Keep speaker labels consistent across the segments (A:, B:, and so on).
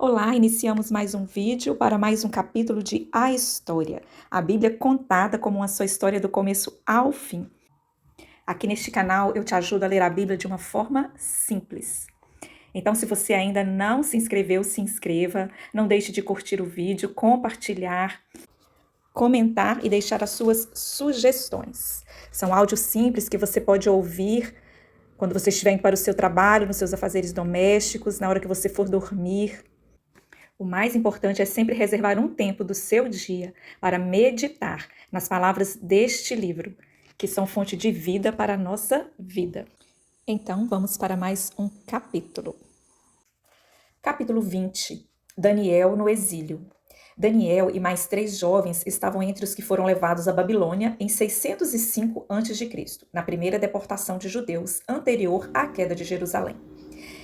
A: Olá, iniciamos mais um vídeo para mais um capítulo de A História, a Bíblia contada como a sua história do começo ao fim. Aqui neste canal eu te ajudo a ler a Bíblia de uma forma simples. Então, se você ainda não se inscreveu, se inscreva, não deixe de curtir o vídeo, compartilhar, comentar e deixar as suas sugestões. São áudios simples que você pode ouvir quando você estiver indo para o seu trabalho, nos seus afazeres domésticos, na hora que você for dormir. O mais importante é sempre reservar um tempo do seu dia para meditar nas palavras deste livro, que são fonte de vida para a nossa vida. Então, vamos para mais um capítulo. Capítulo 20. Daniel no exílio. Daniel e mais 3 jovens estavam entre os que foram levados à Babilônia em 605 a.C., na primeira deportação de judeus anterior à queda de Jerusalém.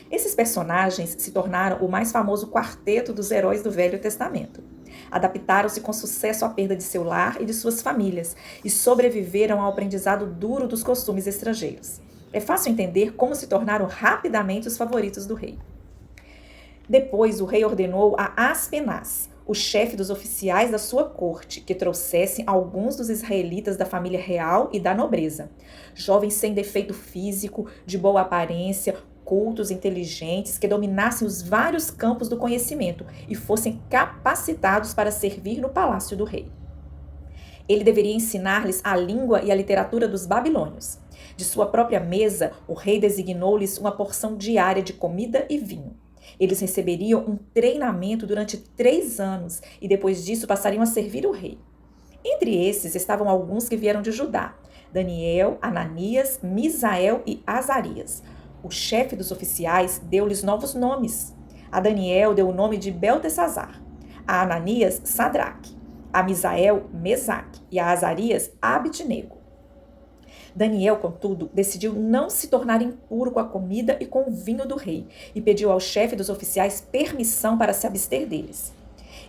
A: Esses personagens se tornaram o mais famoso quarteto dos heróis do Velho Testamento. Adaptaram-se com sucesso à perda de seu lar e de suas famílias e sobreviveram ao aprendizado duro dos costumes estrangeiros. É fácil entender como se tornaram rapidamente os favoritos do rei. Depois, o rei ordenou a Aspenaz, o chefe dos oficiais da sua corte, que trouxessem alguns dos israelitas da família real e da nobreza. Jovens sem defeito físico, de boa aparência, cultos, inteligentes, que dominassem os vários campos do conhecimento e fossem capacitados para servir no palácio do rei. Ele deveria ensinar-lhes a língua e a literatura dos babilônios. De sua própria mesa, o rei designou-lhes uma porção diária de comida e vinho. Eles receberiam um treinamento durante 3 anos e depois disso passariam a servir o rei. Entre esses estavam alguns que vieram de Judá: Daniel, Ananias, Misael e Azarias. O chefe dos oficiais deu-lhes novos nomes. A Daniel deu o nome de Beltesazar, a Ananias, Sadraque, a Misael, Mesaque e a Azarias, Abidnego. Daniel, contudo, decidiu não se tornar impuro com a comida e com o vinho do rei e pediu ao chefe dos oficiais permissão para se abster deles.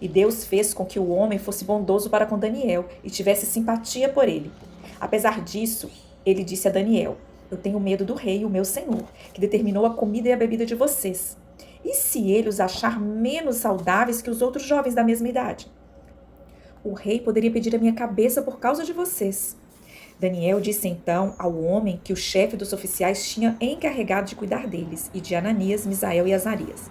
A: E Deus fez com que o homem fosse bondoso para com Daniel e tivesse simpatia por ele. Apesar disso, ele disse a Daniel: eu tenho medo do rei, o meu senhor, que determinou a comida e a bebida de vocês. E se ele os achar menos saudáveis que os outros jovens da mesma idade? O rei poderia pedir a minha cabeça por causa de vocês. Daniel disse então ao homem que o chefe dos oficiais tinha encarregado de cuidar deles, e de Ananias, Misael e Azarias: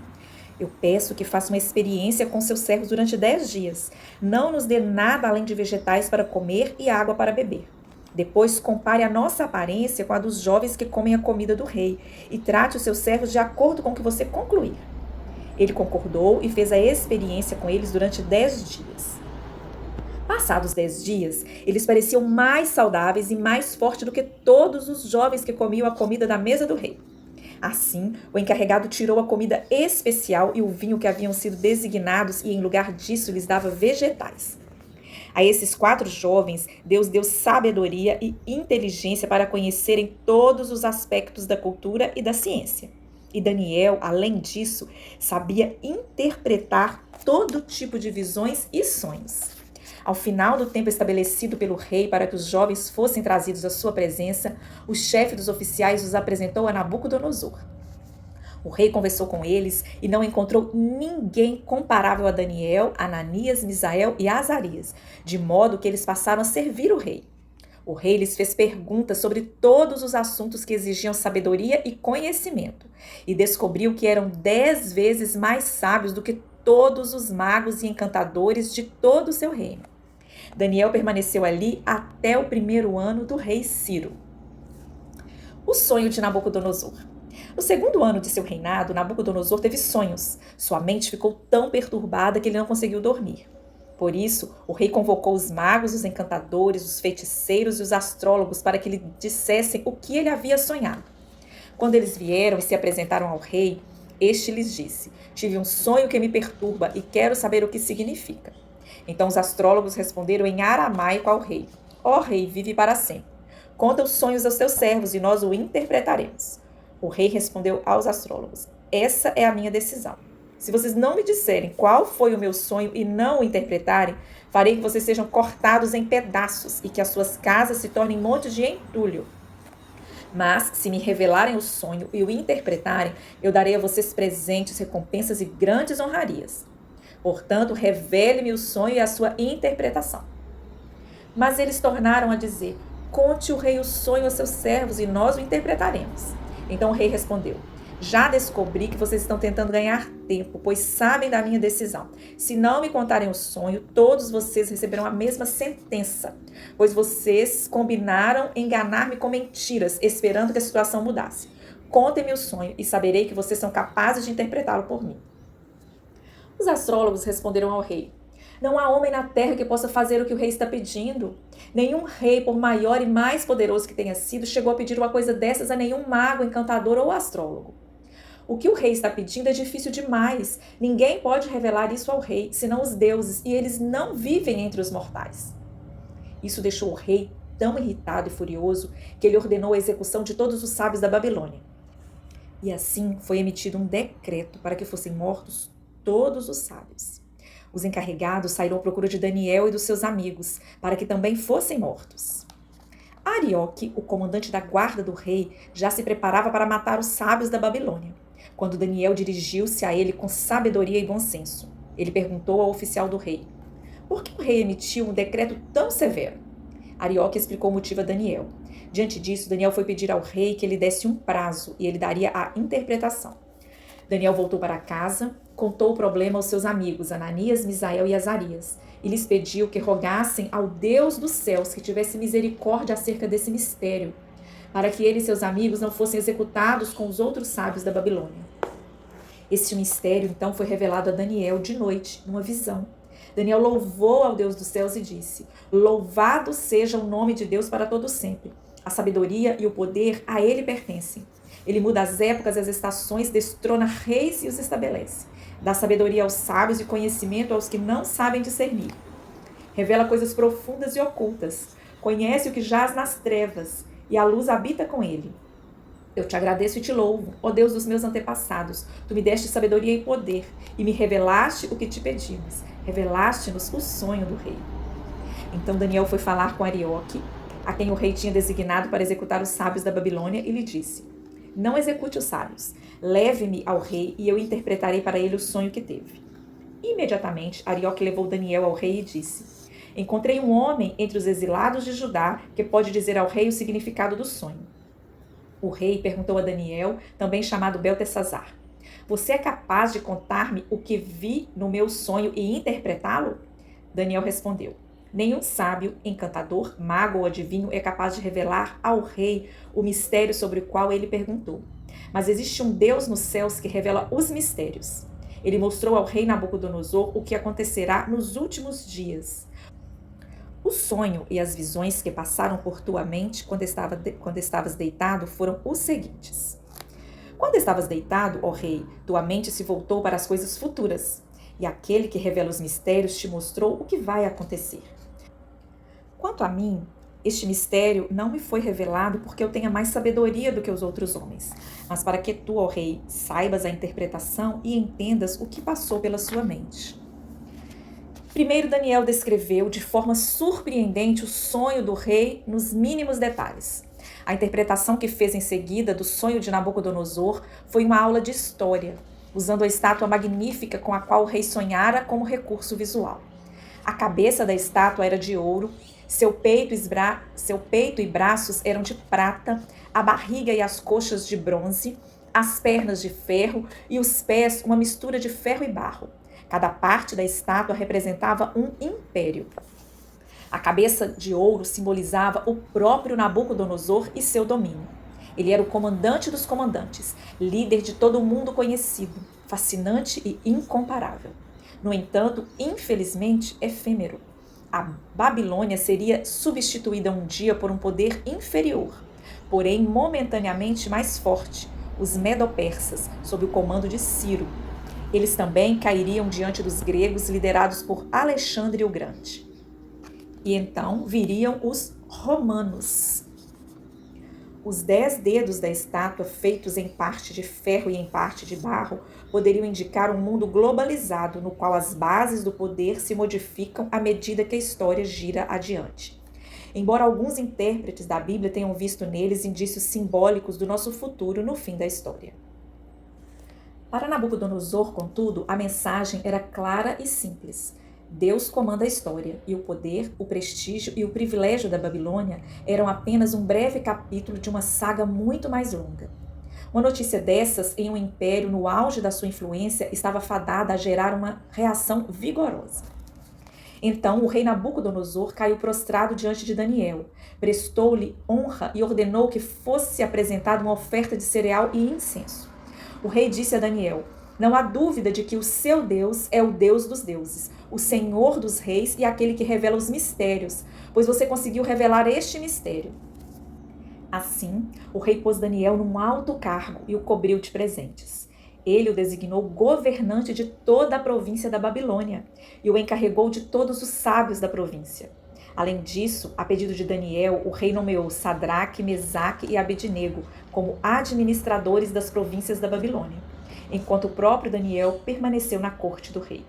A: eu peço que faça uma experiência com seus servos durante 10 dias. Não nos dê nada além de vegetais para comer e água para beber. Depois compare a nossa aparência com a dos jovens que comem a comida do rei e trate os seus servos de acordo com o que você concluir. Ele concordou e fez a experiência com eles durante 10 dias. Passados 10 dias, eles pareciam mais saudáveis e mais fortes do que todos os jovens que comiam a comida da mesa do rei. Assim, o encarregado tirou a comida especial e o vinho que haviam sido designados e, em lugar disso, lhes dava vegetais. A esses 4 jovens, Deus deu sabedoria e inteligência para conhecerem todos os aspectos da cultura e da ciência. E Daniel, além disso, sabia interpretar todo tipo de visões e sonhos. Ao final do tempo estabelecido pelo rei para que os jovens fossem trazidos à sua presença, o chefe dos oficiais os apresentou a Nabucodonosor. O rei conversou com eles e não encontrou ninguém comparável a Daniel, Ananias, Misael e Azarias, de modo que eles passaram a servir o rei. O rei lhes fez perguntas sobre todos os assuntos que exigiam sabedoria e conhecimento, e descobriu que eram 10 vezes mais sábios do que todos os magos e encantadores de todo o seu reino. Daniel permaneceu ali até o 1º ano do rei Ciro. O sonho de Nabucodonosor. No 2º ano de seu reinado, Nabucodonosor teve sonhos. Sua mente ficou tão perturbada que ele não conseguiu dormir. Por isso, o rei convocou os magos, os encantadores, os feiticeiros e os astrólogos para que lhe dissessem o que ele havia sonhado. Quando eles vieram e se apresentaram ao rei, este lhes disse: tive um sonho que me perturba e quero saber o que significa. Então os astrólogos responderam em aramaico ao rei: ó rei, vive para sempre. Conta os sonhos aos teus servos e nós o interpretaremos. O rei respondeu aos astrólogos: essa é a minha decisão. Se vocês não me disserem qual foi o meu sonho e não o interpretarem, farei que vocês sejam cortados em pedaços e que as suas casas se tornem montes de entulho. Mas, se me revelarem o sonho e o interpretarem, eu darei a vocês presentes, recompensas e grandes honrarias. Portanto, revele-me o sonho e a sua interpretação. Mas eles tornaram a dizer: conte o rei o sonho a seus servos e nós o interpretaremos. Então o rei respondeu: já descobri que vocês estão tentando ganhar tempo, pois sabem da minha decisão. Se não me contarem o sonho, todos vocês receberão a mesma sentença, pois vocês combinaram enganar-me com mentiras, esperando que a situação mudasse. Contem-me o sonho e saberei que vocês são capazes de interpretá-lo por mim. Os astrólogos responderam ao rei: não há homem na terra que possa fazer o que o rei está pedindo. Nenhum rei, por maior e mais poderoso que tenha sido, chegou a pedir uma coisa dessas a nenhum mago, encantador ou astrólogo. O que o rei está pedindo é difícil demais. Ninguém pode revelar isso ao rei, senão os deuses, e eles não vivem entre os mortais. Isso deixou o rei tão irritado e furioso que ele ordenou a execução de todos os sábios da Babilônia. E assim foi emitido um decreto para que fossem mortos todos os sábios. Os encarregados saíram à procura de Daniel e dos seus amigos, para que também fossem mortos. Arioque, o comandante da guarda do rei, já se preparava para matar os sábios da Babilônia, quando Daniel dirigiu-se a ele com sabedoria e bom senso. Ele perguntou ao oficial do rei: por que o rei emitiu um decreto tão severo? Arioque explicou o motivo a Daniel. Diante disso, Daniel foi pedir ao rei que ele desse um prazo e ele daria a interpretação. Daniel voltou para casa, contou o problema aos seus amigos, Ananias, Misael e Azarias, e lhes pediu que rogassem ao Deus dos céus que tivesse misericórdia acerca desse mistério, para que ele e seus amigos não fossem executados com os outros sábios da Babilônia. Este mistério, então, foi revelado a Daniel de noite, numa visão. Daniel louvou ao Deus dos céus e disse: louvado seja o nome de Deus para todo sempre. A sabedoria e o poder a ele pertencem. Ele muda as épocas e as estações, destrona reis e os estabelece. Dá sabedoria aos sábios e conhecimento aos que não sabem discernir. Revela coisas profundas e ocultas. Conhece o que jaz nas trevas, e a luz habita com ele. Eu te agradeço e te louvo, ó Deus dos meus antepassados. Tu me deste sabedoria e poder, e me revelaste o que te pedimos. Revelaste-nos o sonho do rei. Então Daniel foi falar com Arioque, a quem o rei tinha designado para executar os sábios da Babilônia, e lhe disse: não execute os sábios. Leve-me ao rei e eu interpretarei para ele o sonho que teve. Imediatamente, Arioque levou Daniel ao rei e disse: encontrei um homem entre os exilados de Judá que pode dizer ao rei o significado do sonho. O rei perguntou a Daniel, também chamado Beltesazar: você é capaz de contar-me o que vi no meu sonho e interpretá-lo? Daniel respondeu: nenhum sábio, encantador, mago ou adivinho é capaz de revelar ao rei o mistério sobre o qual ele perguntou. Mas existe um Deus nos céus que revela os mistérios. Ele mostrou ao rei Nabucodonosor o que acontecerá nos últimos dias. O sonho e as visões que passaram por tua mente quando estavas deitado foram os seguintes. Quando estavas deitado, ó rei, tua mente se voltou para as coisas futuras, e aquele que revela os mistérios te mostrou o que vai acontecer. Quanto a mim, este mistério não me foi revelado porque eu tenha mais sabedoria do que os outros homens, mas para que tu, ó rei, saibas a interpretação e entendas o que passou pela sua mente. Primeiro, Daniel descreveu de forma surpreendente o sonho do rei nos mínimos detalhes. A interpretação que fez em seguida do sonho de Nabucodonosor foi uma aula de história, usando a estátua magnífica com a qual o rei sonhara como recurso visual. A cabeça da estátua era de ouro, seu peito e braços eram de prata, a barriga e as coxas de bronze, as pernas de ferro e os pés uma mistura de ferro e barro. Cada parte da estátua representava um império. A cabeça de ouro simbolizava o próprio Nabucodonosor e seu domínio. Ele era o comandante dos comandantes, líder de todo o mundo conhecido, fascinante e incomparável. No entanto, infelizmente, efêmero. A Babilônia seria substituída um dia por um poder inferior, porém momentaneamente mais forte, os Medo-Persas, sob o comando de Ciro. Eles também cairiam diante dos gregos liderados por Alexandre o Grande. E então viriam os romanos. Os 10 dedos da estátua, feitos em parte de ferro e em parte de barro, poderiam indicar um mundo globalizado no qual as bases do poder se modificam à medida que a história gira adiante. embora alguns intérpretes da Bíblia tenham visto neles indícios simbólicos do nosso futuro no fim da história. Para Nabucodonosor, contudo, a mensagem era clara e simples. Deus comanda a história, e o poder, o prestígio e o privilégio da Babilônia eram apenas um breve capítulo de uma saga muito mais longa. Uma notícia dessas, em um império no auge da sua influência, estava fadada a gerar uma reação vigorosa. Então o rei Nabucodonosor caiu prostrado diante de Daniel, prestou-lhe honra e ordenou que fosse apresentada uma oferta de cereal e incenso. O rei disse a Daniel: não há dúvida de que o seu Deus é o Deus dos deuses, o Senhor dos reis e aquele que revela os mistérios, pois você conseguiu revelar este mistério. Assim, o rei pôs Daniel num alto cargo e o cobriu de presentes. Ele o designou governante de toda a província da Babilônia e o encarregou de todos os sábios da província. Além disso, a pedido de Daniel, o rei nomeou Sadraque, Mesaque e Abednego como administradores das províncias da Babilônia, enquanto o próprio Daniel permaneceu na corte do rei.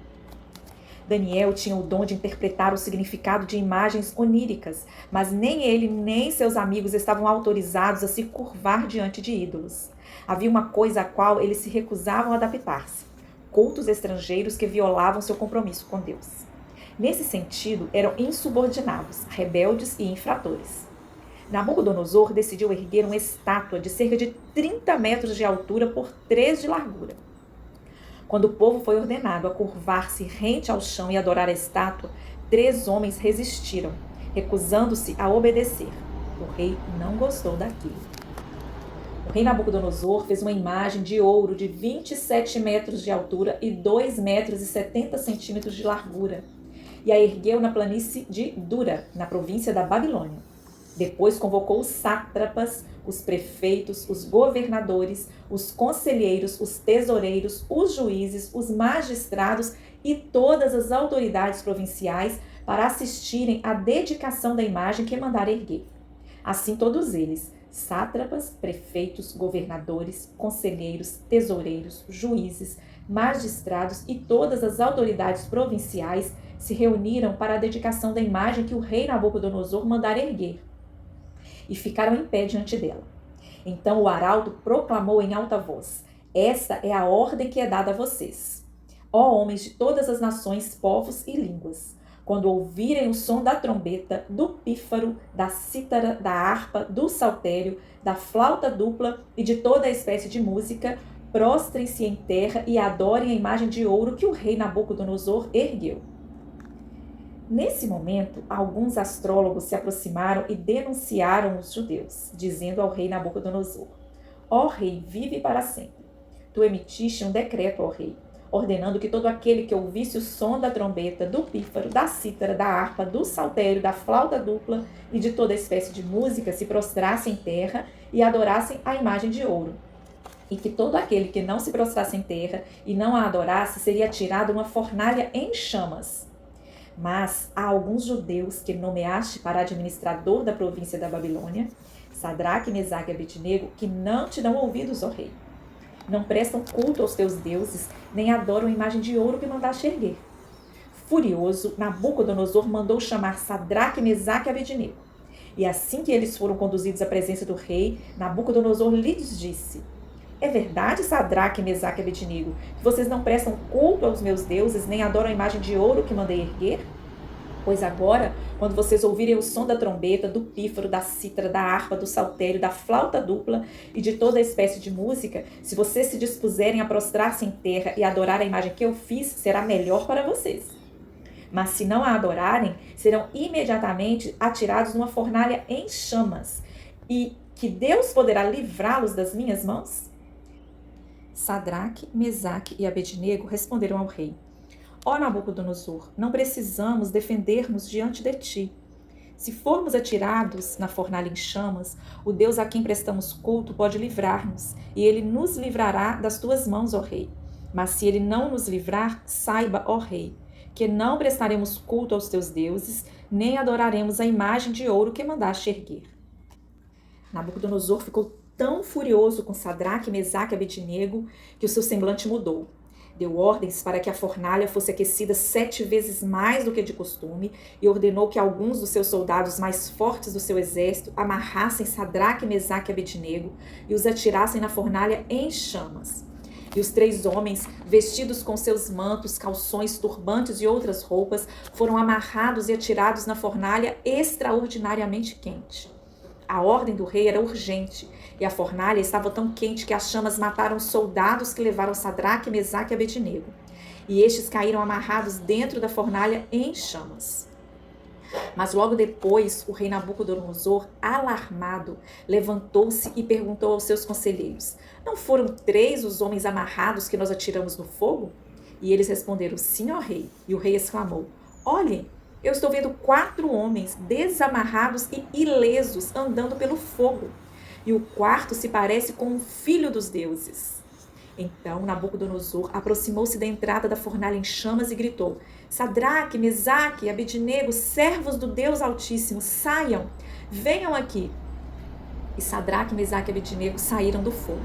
A: Daniel tinha o dom de interpretar o significado de imagens oníricas, mas nem ele nem seus amigos estavam autorizados a se curvar diante de ídolos. Havia uma coisa à qual eles se recusavam a adaptar-se: cultos estrangeiros que violavam seu compromisso com Deus. Nesse sentido, eram insubordinados, rebeldes e infratores. Nabucodonosor decidiu erguer uma estátua de cerca de 30 metros de altura por 3 de largura. Quando o povo foi ordenado a curvar-se rente ao chão e adorar a estátua, 3 homens resistiram, recusando-se a obedecer. O rei não gostou daquilo. O rei Nabucodonosor fez uma imagem de ouro de 27 metros de altura e 2 metros e 70 centímetros de largura, e a ergueu na planície de Dura, na província da Babilônia. Depois convocou os sátrapas, os prefeitos, os governadores, os conselheiros, os tesoureiros, os juízes, os magistrados e todas as autoridades provinciais para assistirem à dedicação da imagem que mandara erguer. Assim todos eles, sátrapas, prefeitos, governadores, conselheiros, tesoureiros, juízes, magistrados e todas as autoridades provinciais se reuniram para a dedicação da imagem que o rei Nabucodonosor mandara erguer, e ficaram em pé diante dela. Então o arauto proclamou em alta voz: esta é a ordem que é dada a vocês, ó homens de todas as nações, povos e línguas. Quando ouvirem o som da trombeta, do pífaro, da cítara, da harpa, do saltério, da flauta dupla e de toda a espécie de música, prostrem-se em terra e adorem a imagem de ouro que o rei Nabucodonosor ergueu. Nesse momento, alguns astrólogos se aproximaram e denunciaram os judeus, dizendo ao rei Nabucodonosor: ó rei, vive para sempre. Tu emitiste um decreto ao rei, ordenando que todo aquele que ouvisse o som da trombeta, do pífaro, da cítara, da harpa, do saltério, da flauta dupla e de toda espécie de música se prostrasse em terra e adorassem a imagem de ouro. E que todo aquele que não se prostrasse em terra e não a adorasse seria atirado uma fornalha em chamas. Mas há alguns judeus que nomeaste para administrador da província da Babilônia, Sadraque, Mesaque e Abednego, que não te dão ouvidos, ó rei. Não prestam culto aos teus deuses, nem adoram a imagem de ouro que mandaste erguer. Furioso, Nabucodonosor mandou chamar Sadraque, Mesaque e Abednego. E assim que eles foram conduzidos à presença do rei, Nabucodonosor lhes disse: é verdade, Sadraque, Mesaque e Abednego, que vocês não prestam culto aos meus deuses, nem adoram a imagem de ouro que mandei erguer? Pois agora, quando vocês ouvirem o som da trombeta, do pífaro, da cítara, da harpa, do saltério, da flauta dupla e de toda espécie de música, se vocês se dispuserem a prostrar-se em terra e adorar a imagem que eu fiz, será melhor para vocês. Mas se não a adorarem, serão imediatamente atirados numa fornalha em chamas. E que Deus poderá livrá-los das minhas mãos? Sadraque, Mesaque e Abednego responderam ao rei: ó Nabucodonosor, não precisamos defender-nos diante de ti. Se formos atirados na fornalha em chamas, o Deus a quem prestamos culto pode livrar-nos, e ele nos livrará das tuas mãos, ó rei. Mas se ele não nos livrar, saiba, ó rei, que não prestaremos culto aos teus deuses, nem adoraremos a imagem de ouro que mandaste erguer. Nabucodonosor ficou tão furioso com Sadraque, Mesaque e Abednego que o seu semblante mudou. Deu ordens para que a fornalha fosse aquecida 7 vezes mais do que de costume e ordenou que alguns dos seus soldados mais fortes do seu exército amarrassem Sadraque, Mesaque e Abednego e os atirassem na fornalha em chamas. E os 3 homens, vestidos com seus mantos, calções, turbantes e outras roupas, foram amarrados e atirados na fornalha extraordinariamente quente. A ordem do rei era urgente, e a fornalha estava tão quente que as chamas mataram os soldados que levaram Sadraque, Mesaque e Abednego. E estes caíram amarrados dentro da fornalha em chamas. Mas logo depois, o rei Nabucodonosor, alarmado, levantou-se e perguntou aos seus conselheiros: não foram 3 os homens amarrados que nós atiramos no fogo? E eles responderam: sim, ó rei. E o rei exclamou: olhem, eu estou vendo 4 homens desamarrados e ilesos andando pelo fogo. E o quarto se parece com um filho dos deuses. Então Nabucodonosor aproximou-se da entrada da fornalha em chamas e gritou: Sadraque, Mesaque e Abednego, servos do Deus Altíssimo, saiam, venham aqui. E Sadraque, Mesaque e Abednego saíram do fogo.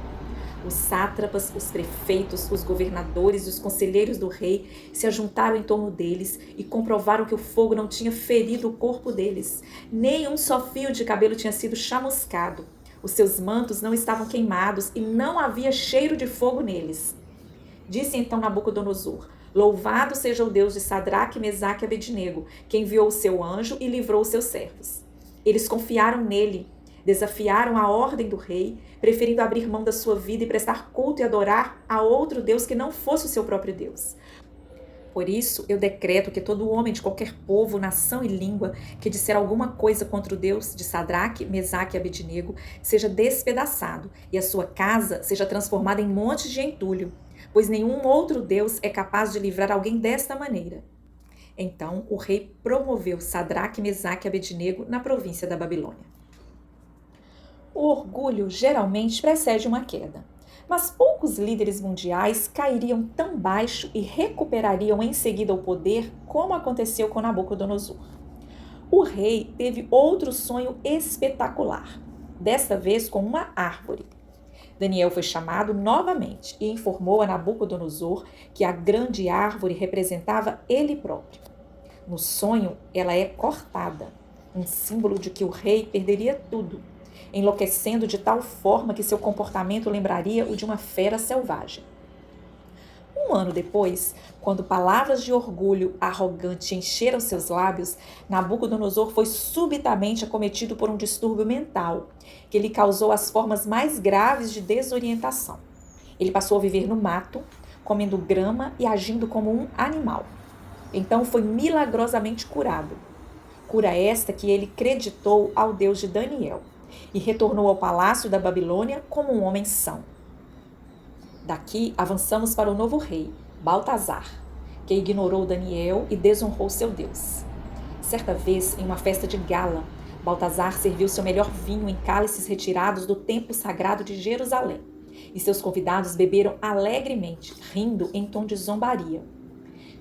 A: Os sátrapas, os prefeitos, os governadores e os conselheiros do rei se ajuntaram em torno deles e comprovaram que o fogo não tinha ferido o corpo deles. Nem um só fio de cabelo tinha sido chamuscado. Os seus mantos não estavam queimados e não havia cheiro de fogo neles. Disse então Nabucodonosor: louvado seja o Deus de Sadraque, Mesaque e Abednego, que enviou o seu anjo e livrou os seus servos. Eles confiaram nele, desafiaram a ordem do rei, preferindo abrir mão da sua vida e prestar culto e adorar a outro Deus que não fosse o seu próprio Deus. Por isso, eu decreto que todo homem de qualquer povo, nação e língua que disser alguma coisa contra o Deus de Sadraque, Mesaque e Abednego seja despedaçado e a sua casa seja transformada em monte de entulho, pois nenhum outro Deus é capaz de livrar alguém desta maneira. Então, o rei promoveu Sadraque, Mesaque e Abednego na província da Babilônia. O orgulho geralmente precede uma queda. Mas poucos líderes mundiais cairiam tão baixo e recuperariam em seguida o poder como aconteceu com Nabucodonosor. O rei teve outro sonho espetacular, desta vez com uma árvore. Daniel foi chamado novamente e informou a Nabucodonosor que a grande árvore representava ele próprio. No sonho, ela é cortada, um símbolo de que o rei perderia tudo, enlouquecendo de tal forma que seu comportamento lembraria o de uma fera selvagem. Um ano depois, quando palavras de orgulho arrogante encheram seus lábios, Nabucodonosor foi subitamente acometido por um distúrbio mental, que lhe causou as formas mais graves de desorientação. Ele passou a viver no mato, comendo grama e agindo como um animal. Então foi milagrosamente curado. Cura esta que ele creditou ao Deus de Daniel, e retornou ao palácio da Babilônia como um homem são. Daqui avançamos para o novo rei, Baltazar, que ignorou Daniel e desonrou seu Deus. Certa vez, em uma festa de gala, Baltazar serviu seu melhor vinho em cálices retirados do templo sagrado de Jerusalém, e seus convidados beberam alegremente, rindo em tom de zombaria.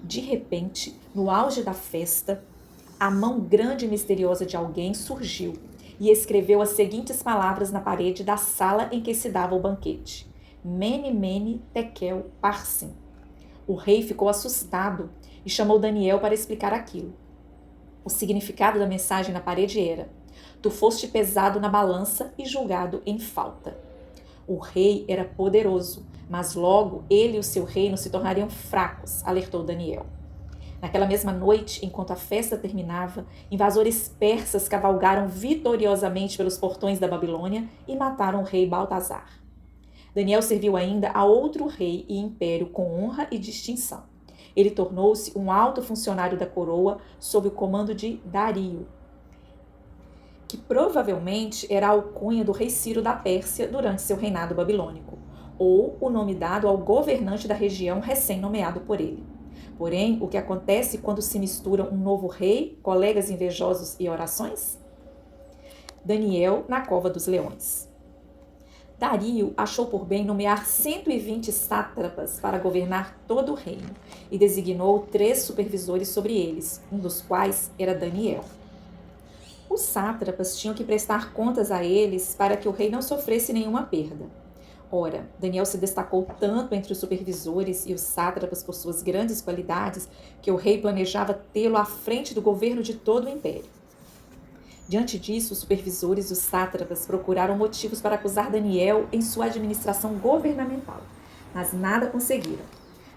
A: De repente, no auge da festa, a mão grande e misteriosa de alguém surgiu e escreveu as seguintes palavras na parede da sala em que se dava o banquete: Mene, Mene, Tekel, Parsim. O rei ficou assustado e chamou Daniel para explicar aquilo. O significado da mensagem na parede era: tu foste pesado na balança e julgado em falta. O rei era poderoso, mas logo ele e o seu reino se tornariam fracos, alertou Daniel. Naquela mesma noite, enquanto a festa terminava, invasores persas cavalgaram vitoriosamente pelos portões da Babilônia e mataram o rei Baltazar. Daniel serviu ainda a outro rei e império com honra e distinção. Ele tornou-se um alto funcionário da coroa sob o comando de Dario, que provavelmente era a alcunha do rei Ciro da Pérsia durante seu reinado babilônico, ou o nome dado ao governante da região recém-nomeado por ele. Porém, o que acontece quando se misturam um novo rei, colegas invejosos e orações? Daniel na cova dos leões. Dario achou por bem nomear 120 sátrapas para governar todo o reino e designou 3 supervisores sobre eles, um dos quais era Daniel. Os sátrapas tinham que prestar contas a eles para que o rei não sofresse nenhuma perda. Ora, Daniel se destacou tanto entre os supervisores e os sátrapas por suas grandes qualidades que o rei planejava tê-lo à frente do governo de todo o império. Diante disso, os supervisores e os sátrapas procuraram motivos para acusar Daniel em sua administração governamental, mas nada conseguiram.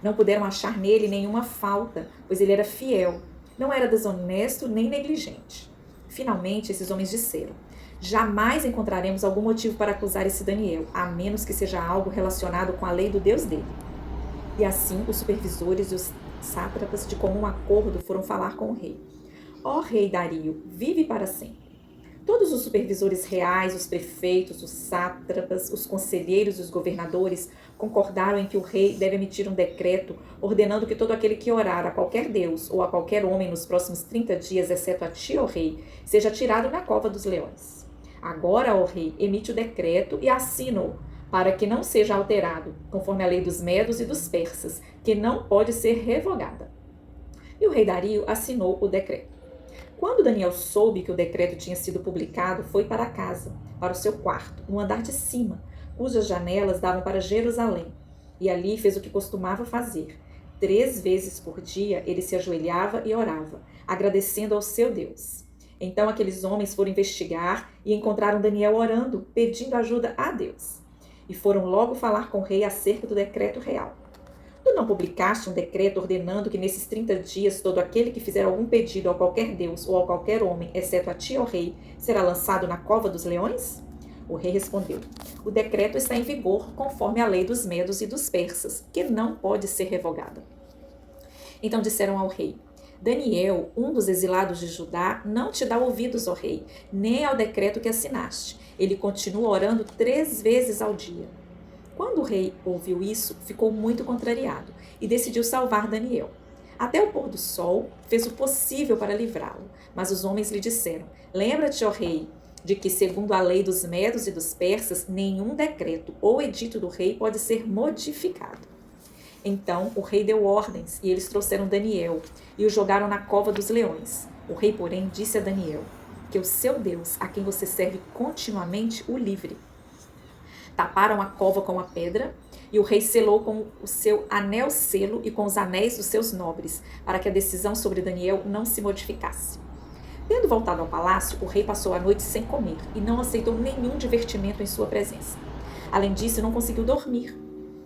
A: Não puderam achar nele nenhuma falta, pois ele era fiel, não era desonesto nem negligente. Finalmente, esses homens disseram: jamais encontraremos algum motivo para acusar esse Daniel, a menos que seja algo relacionado com a lei do Deus dele. E assim, os supervisores e os sátrapas, de comum acordo, foram falar com o rei. Ó rei Dario, vive para sempre. Todos os supervisores reais, os prefeitos, os sátrapas, os conselheiros e os governadores concordaram em que o rei deve emitir um decreto ordenando que todo aquele que orar a qualquer deus ou a qualquer homem nos próximos 30 dias, exceto a ti, ó rei, seja tirado na cova dos leões. Agora, ó rei, emite o decreto e assina-o, para que não seja alterado, conforme a lei dos medos e dos persas, que não pode ser revogada. E o rei Dario assinou o decreto. Quando Daniel soube que o decreto tinha sido publicado, foi para casa, para o seu quarto, no andar de cima, cujas janelas davam para Jerusalém. E ali fez o que costumava fazer. 3 vezes por dia ele se ajoelhava e orava, agradecendo ao seu Deus. Então aqueles homens foram investigar e encontraram Daniel orando, pedindo ajuda a Deus. E foram logo falar com o rei acerca do decreto real. Tu não publicaste um decreto ordenando que nesses 30 dias todo aquele que fizer algum pedido a qualquer deus ou a qualquer homem, exceto a ti, ó rei, será lançado na cova dos leões? O rei respondeu: o decreto está em vigor conforme a lei dos medos e dos persas, que não pode ser revogada. Então disseram ao rei: Daniel, um dos exilados de Judá, não te dá ouvidos, ó rei, nem ao decreto que assinaste. Ele continua orando 3 vezes ao dia. Quando o rei ouviu isso, ficou muito contrariado e decidiu salvar Daniel. Até o pôr do sol, fez o possível para livrá-lo, mas os homens lhe disseram: lembra-te, ó rei, de que, segundo a lei dos medos e dos persas, nenhum decreto ou edito do rei pode ser modificado. Então o rei deu ordens e eles trouxeram Daniel e o jogaram na cova dos leões. O rei, porém, disse a Daniel: que o seu Deus, a quem você serve continuamente, o livre. Taparam a cova com a pedra, e o rei selou com o seu anel selo e com os anéis dos seus nobres, para que a decisão sobre Daniel não se modificasse. Tendo voltado ao palácio, o rei passou a noite sem comer e não aceitou nenhum divertimento em sua presença. Além disso, não conseguiu dormir.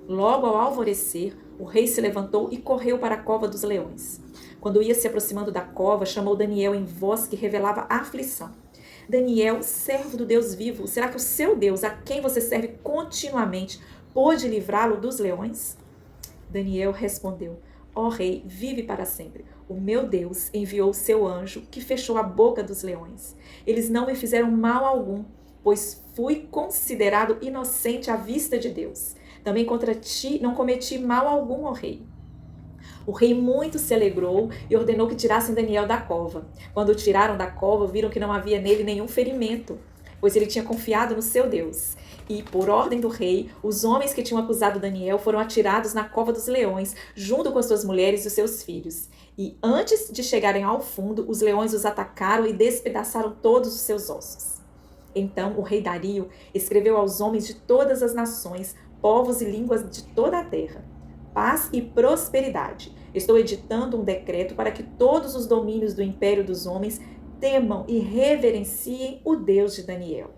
A: Logo ao alvorecer, o rei se levantou e correu para a cova dos leões. Quando ia se aproximando da cova, chamou Daniel em voz que revelava aflição. Daniel, servo do Deus vivo, será que o seu Deus, a quem você serve continuamente, pôde livrá-lo dos leões? Daniel respondeu: ó rei, vive para sempre. O meu Deus enviou o seu anjo, que fechou a boca dos leões. Eles não me fizeram mal algum, pois fui considerado inocente à vista de Deus. Também contra ti não cometi mal algum, ó rei. O rei muito se alegrou e ordenou que tirassem Daniel da cova. Quando o tiraram da cova, viram que não havia nele nenhum ferimento, pois ele tinha confiado no seu Deus. E, por ordem do rei, os homens que tinham acusado Daniel foram atirados na cova dos leões, junto com as suas mulheres e os seus filhos. E, antes de chegarem ao fundo, os leões os atacaram e despedaçaram todos os seus ossos. Então, o rei Dario escreveu aos homens de todas as nações, povos e línguas de toda a terra: paz e prosperidade. Estou editando um decreto para que todos os domínios do império dos homens temam e reverenciem o Deus de Daniel.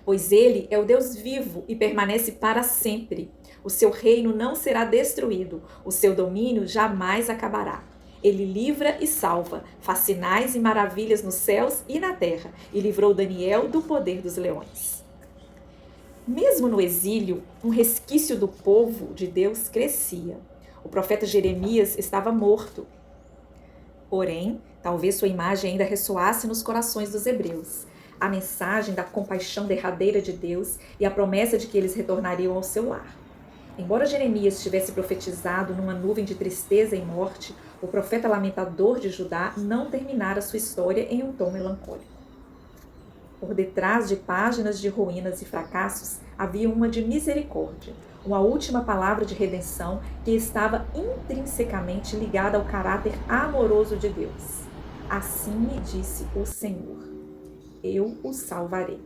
A: Pois ele é o Deus vivo e permanece para sempre. O seu reino não será destruído, o seu domínio jamais acabará. Ele livra e salva, faz sinais e maravilhas nos céus e na terra, e livrou Daniel do poder dos leões. Mesmo no exílio, um resquício do povo de Deus crescia. O profeta Jeremias estava morto. Porém, talvez sua imagem ainda ressoasse nos corações dos hebreus. A mensagem da compaixão derradeira de Deus e a promessa de que eles retornariam ao seu lar. Embora Jeremias tivesse profetizado numa nuvem de tristeza e morte, o profeta lamentador de Judá não terminara sua história em um tom melancólico. Por detrás de páginas de ruínas e fracassos, havia uma de misericórdia, uma última palavra de redenção que estava intrinsecamente ligada ao caráter amoroso de Deus. Assim me disse o Senhor: eu o salvarei.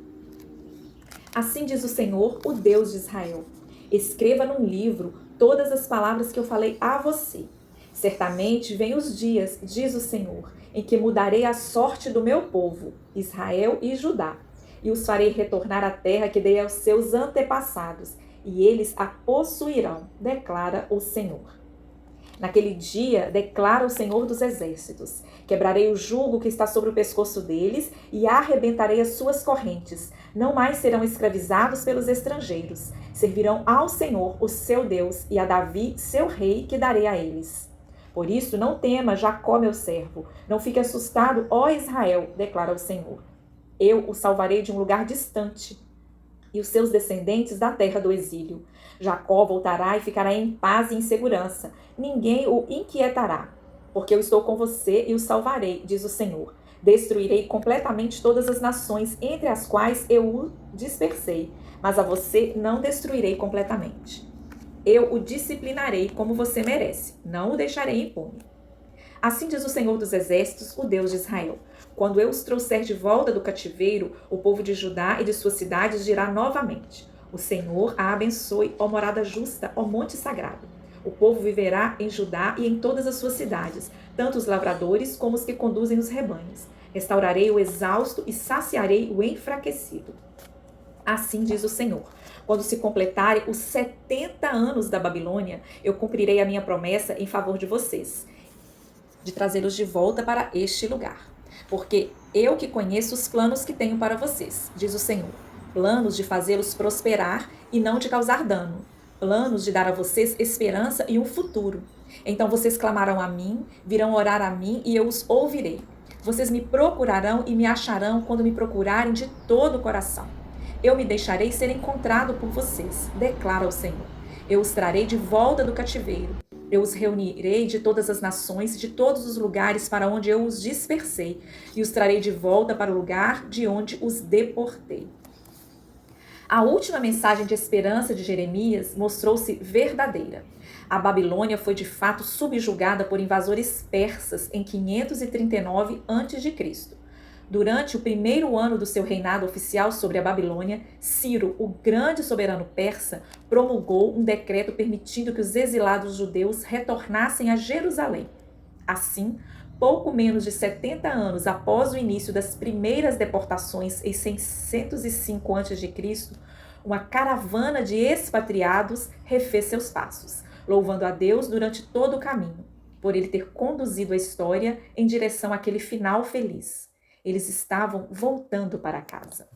A: Assim diz o Senhor, o Deus de Israel: escreva num livro todas as palavras que eu falei a você. Certamente vêm os dias, diz o Senhor, em que mudarei a sorte do meu povo, Israel e Judá, e os farei retornar à terra que dei aos seus antepassados, e eles a possuirão, declara o Senhor. Naquele dia, declara o Senhor dos Exércitos: quebrarei o jugo que está sobre o pescoço deles e arrebentarei as suas correntes. Não mais serão escravizados pelos estrangeiros. Servirão ao Senhor, o seu Deus, e a Davi, seu rei, que darei a eles. Por isso, não tema, Jacó, meu servo. Não fique assustado, ó Israel, declara o Senhor. Eu o salvarei de um lugar distante e os seus descendentes da terra do exílio. Jacó voltará e ficará em paz e em segurança. Ninguém o inquietará, porque eu estou com você e o salvarei, diz o Senhor. Destruirei completamente todas as nações entre as quais eu o dispersei, mas a você não destruirei completamente. Eu o disciplinarei como você merece, não o deixarei impune. Assim diz o Senhor dos Exércitos, o Deus de Israel: quando eu os trouxer de volta do cativeiro, o povo de Judá e de suas cidades dirá novamente: o Senhor a abençoe, ó morada justa, ó monte sagrado. O povo viverá em Judá e em todas as suas cidades, tanto os lavradores como os que conduzem os rebanhos. Restaurarei o exausto e saciarei o enfraquecido. Assim diz o Senhor: quando se completarem os 70 anos da Babilônia, eu cumprirei a minha promessa em favor de vocês, de trazê-los de volta para este lugar. Porque eu que conheço os planos que tenho para vocês, diz o Senhor. Planos de fazê-los prosperar e não de causar dano. Planos de dar a vocês esperança e um futuro. Então vocês clamarão a mim, virão orar a mim e eu os ouvirei. Vocês me procurarão e me acharão quando me procurarem de todo o coração. Eu me deixarei ser encontrado por vocês, declara o Senhor. Eu os trarei de volta do cativeiro. Eu os reunirei de todas as nações, de todos os lugares para onde eu os dispersei, e os trarei de volta para o lugar de onde os deportei. A última mensagem de esperança de Jeremias mostrou-se verdadeira. A Babilônia foi de fato subjugada por invasores persas em 539 a.C. Durante o primeiro ano do seu reinado oficial sobre a Babilônia, Ciro, o grande soberano persa, promulgou um decreto permitindo que os exilados judeus retornassem a Jerusalém. Assim, pouco menos de 70 anos após o início das primeiras deportações em 605 a.C., uma caravana de expatriados refez seus passos, louvando a Deus durante todo o caminho, por ele ter conduzido a história em direção àquele final feliz. Eles estavam voltando para casa.